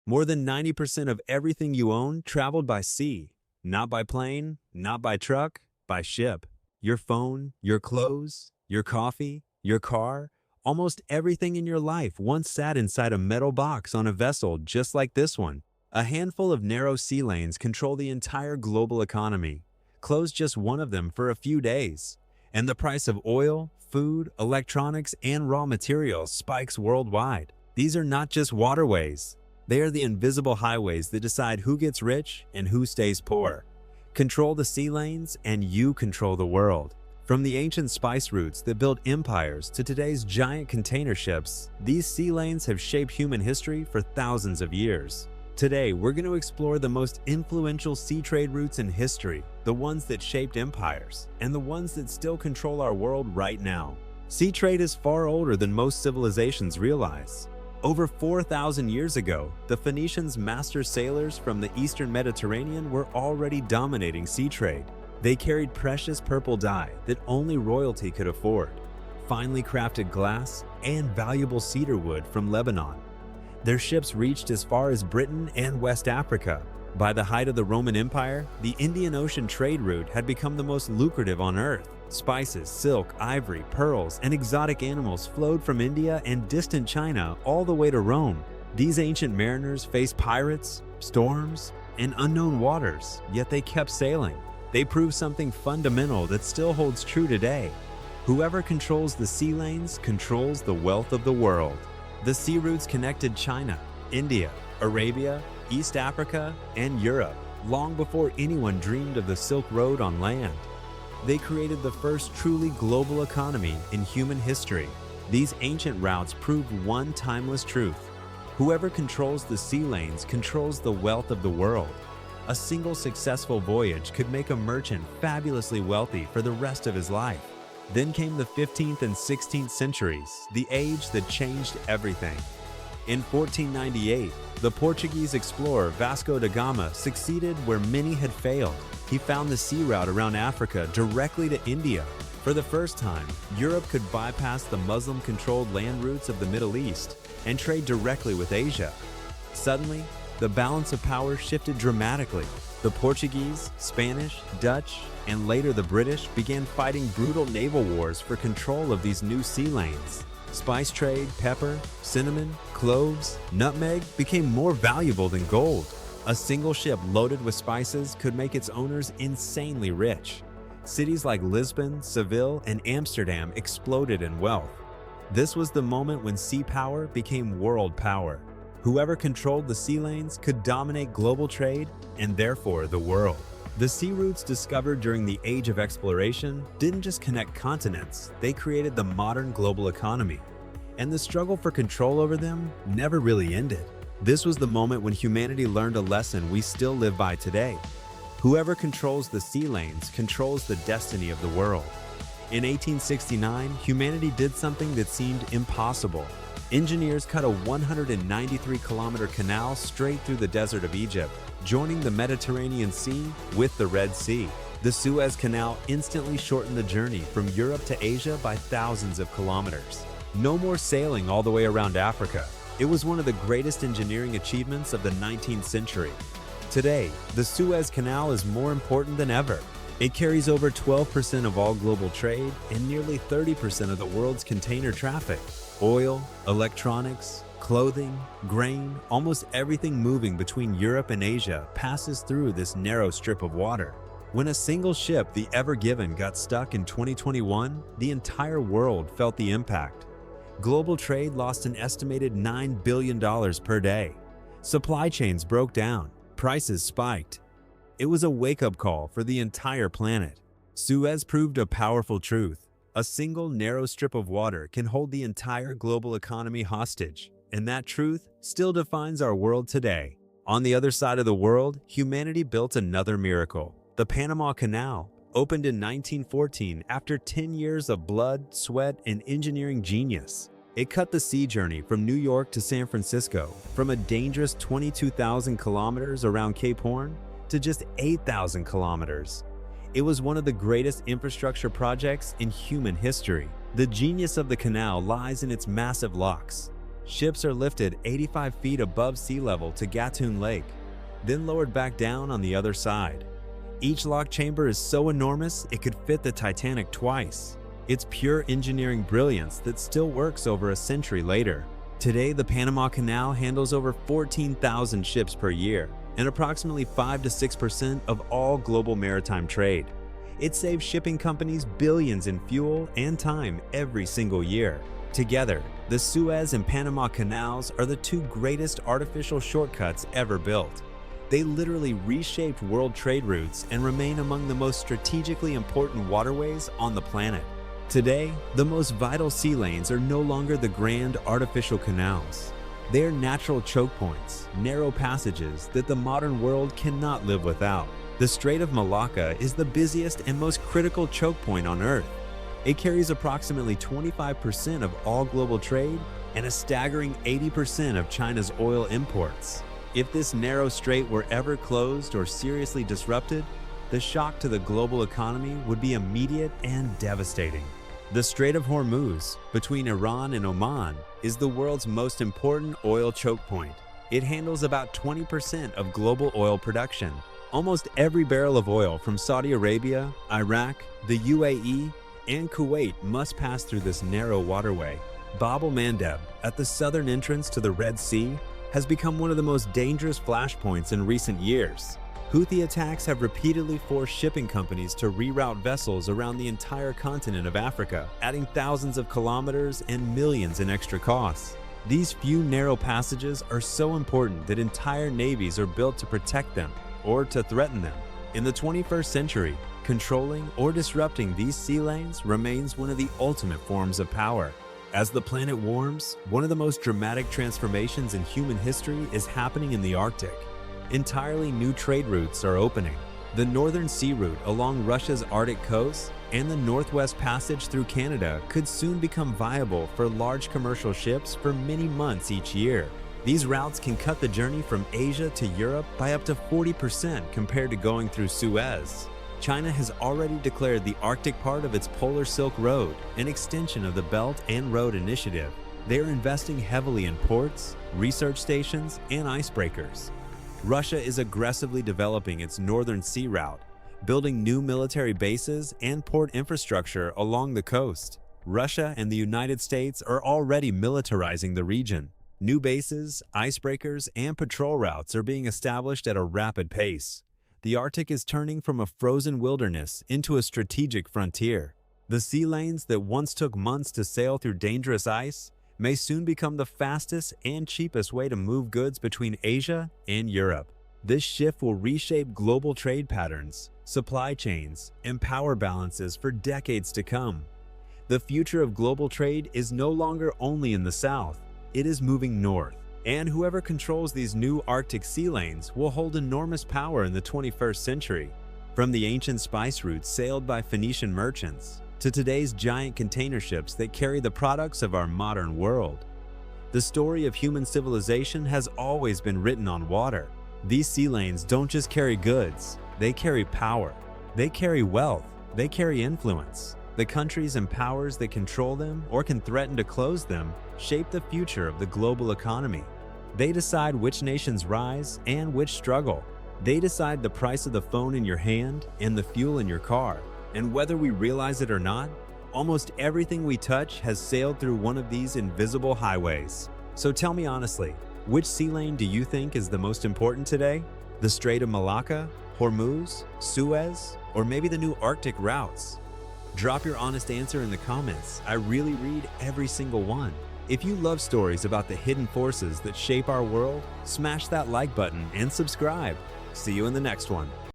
More than 90% of everything you own traveled by sea, not by plane, not by truck, by ship. Your phone, your clothes, your coffee, your car, almost everything in your life once sat inside a metal box on a vessel just like this one. A handful of narrow sea lanes control the entire global economy. Close just one of them for a few days, and the price of oil, food, electronics, and raw materials spikes worldwide. These are not just waterways. They are the invisible highways that decide who gets rich and who stays poor. Control the sea lanes and you control the world. From the ancient spice routes that built empires to today's giant container ships, these sea lanes have shaped human history for thousands of years. Today, we're going to explore the most influential sea trade routes in history, the ones that shaped empires, and the ones that still control our world right now. Sea trade is far older than most civilizations realize. Over 4,000 years ago, the Phoenicians' master sailors from the eastern Mediterranean were already dominating sea trade. They carried precious purple dye that only royalty could afford, finely crafted glass, and valuable cedar wood from Lebanon. Their ships reached as far as Britain and West Africa. By the height of the Roman Empire, the Indian Ocean trade route had become the most lucrative on earth. Spices, silk, ivory, pearls, and exotic animals flowed from India and distant China all the way to Rome. These ancient mariners faced pirates, storms, and unknown waters, yet they kept sailing. They proved something fundamental that still holds true today. Whoever controls the sea lanes controls the wealth of the world. The sea routes connected China, India, Arabia, East Africa, and Europe long before anyone dreamed of the Silk Road on land. They created the first truly global economy in human history. These ancient routes proved one timeless truth. Whoever controls the sea lanes controls the wealth of the world. A single successful voyage could make a merchant fabulously wealthy for the rest of his life. Then came the 15th and 16th centuries, the age that changed everything. In 1498, the Portuguese explorer Vasco da Gama succeeded where many had failed. He found the sea route around Africa directly to India. For the first time, Europe could bypass the Muslim-controlled land routes of the Middle East and trade directly with Asia. Suddenly, the balance of power shifted dramatically. The Portuguese, Spanish, Dutch, and later the British began fighting brutal naval wars for control of these new sea lanes. Spice trade, pepper, cinnamon, cloves, nutmeg became more valuable than gold. A single ship loaded with spices could make its owners insanely rich. Cities like Lisbon, Seville, and Amsterdam exploded in wealth. This was the moment when sea power became world power. Whoever controlled the sea lanes could dominate global trade and therefore the world. The sea routes discovered during the Age of Exploration didn't just connect continents, they created the modern global economy. And the struggle for control over them never really ended. This was the moment when humanity learned a lesson we still live by today. Whoever controls the sea lanes controls the destiny of the world. In 1869, humanity did something that seemed impossible. Engineers cut a 193-kilometer canal straight through the desert of Egypt, joining the Mediterranean Sea with the Red Sea. The Suez Canal instantly shortened the journey from Europe to Asia by thousands of kilometers. No more sailing all the way around Africa. It was one of the greatest engineering achievements of the 19th century. Today, the Suez Canal is more important than ever. It carries over 12% of all global trade and nearly 30% of the world's container traffic. Oil, electronics, clothing, grain, almost everything moving between Europe and Asia passes through this narrow strip of water. When a single ship, the Ever Given, got stuck in 2021, the entire world felt the impact. Global trade lost an estimated $9 billion per day. Supply chains broke down, prices spiked. It was a wake-up call for the entire planet. Suez proved a powerful truth. A single narrow strip of water can hold the entire global economy hostage, and that truth still defines our world today. On the other side of the world, humanity built another miracle. The Panama Canal opened in 1914 after 10 years of blood, sweat, and engineering genius. It cut the sea journey from New York to San Francisco from a dangerous 22,000 kilometers around Cape Horn to just 8,000 kilometers. It was one of the greatest infrastructure projects in human history. The genius of the canal lies in its massive locks. Ships are lifted 85 feet above sea level to Gatun Lake, then lowered back down on the other side. Each lock chamber is so enormous it could fit the Titanic twice. It's pure engineering brilliance that still works over a century later. Today, the Panama Canal handles over 14,000 ships per year and approximately 5 to 6% of all global maritime trade. It saves shipping companies billions in fuel and time every single year. Together, the Suez and Panama Canals are the two greatest artificial shortcuts ever built. They literally reshaped world trade routes and remain among the most strategically important waterways on the planet. Today, the most vital sea lanes are no longer the grand artificial canals. They are natural choke points, narrow passages that the modern world cannot live without. The Strait of Malacca is the busiest and most critical choke point on Earth. It carries approximately 25% of all global trade and a staggering 80% of China's oil imports. If this narrow strait were ever closed or seriously disrupted, the shock to the global economy would be immediate and devastating. The Strait of Hormuz, between Iran and Oman, is the world's most important oil choke point. It handles about 20% of global oil production. Almost every barrel of oil from Saudi Arabia, Iraq, the UAE, and Kuwait must pass through this narrow waterway. Bab el-Mandeb, at the southern entrance to the Red Sea, has become one of the most dangerous flashpoints in recent years. Houthi attacks have repeatedly forced shipping companies to reroute vessels around the entire continent of Africa, adding thousands of kilometers and millions in extra costs. These few narrow passages are so important that entire navies are built to protect them or to threaten them. In the 21st century, controlling or disrupting these sea lanes remains one of the ultimate forms of power. As the planet warms, one of the most dramatic transformations in human history is happening in the Arctic. Entirely new trade routes are opening. The Northern Sea Route along Russia's Arctic coast and the Northwest Passage through Canada could soon become viable for large commercial ships for many months each year. These routes can cut the journey from Asia to Europe by up to 40% compared to going through Suez. China has already declared the Arctic part of its Polar Silk Road an extension of the Belt and Road Initiative. They are investing heavily in ports, research stations, and icebreakers. Russia is aggressively developing its Northern Sea Route, building new military bases and port infrastructure along the coast. Russia and the United States are already militarizing the region. New bases, icebreakers, and patrol routes are being established at a rapid pace. The Arctic is turning from a frozen wilderness into a strategic frontier. The sea lanes that once took months to sail through dangerous ice may soon become the fastest and cheapest way to move goods between Asia and Europe. This shift will reshape global trade patterns, supply chains, and power balances for decades to come. The future of global trade is no longer only in the south, it is moving north. And whoever controls these new Arctic sea lanes will hold enormous power in the 21st century. From the ancient spice routes sailed by Phoenician merchants to today's giant container ships that carry the products of our modern world. The story of human civilization has always been written on water. These sea lanes don't just carry goods, they carry power. They carry wealth, they carry influence. The countries and powers that control them or can threaten to close them shape the future of the global economy. They decide which nations rise and which struggle. They decide the price of the phone in your hand and the fuel in your car. And whether we realize it or not, almost everything we touch has sailed through one of these invisible highways. So tell me honestly, which sea lane do you think is the most important today? The Strait of Malacca, Hormuz, Suez, or maybe the new Arctic routes? Drop your honest answer in the comments. I really read every single one. If you love stories about the hidden forces that shape our world, smash that like button and subscribe. See you in the next one.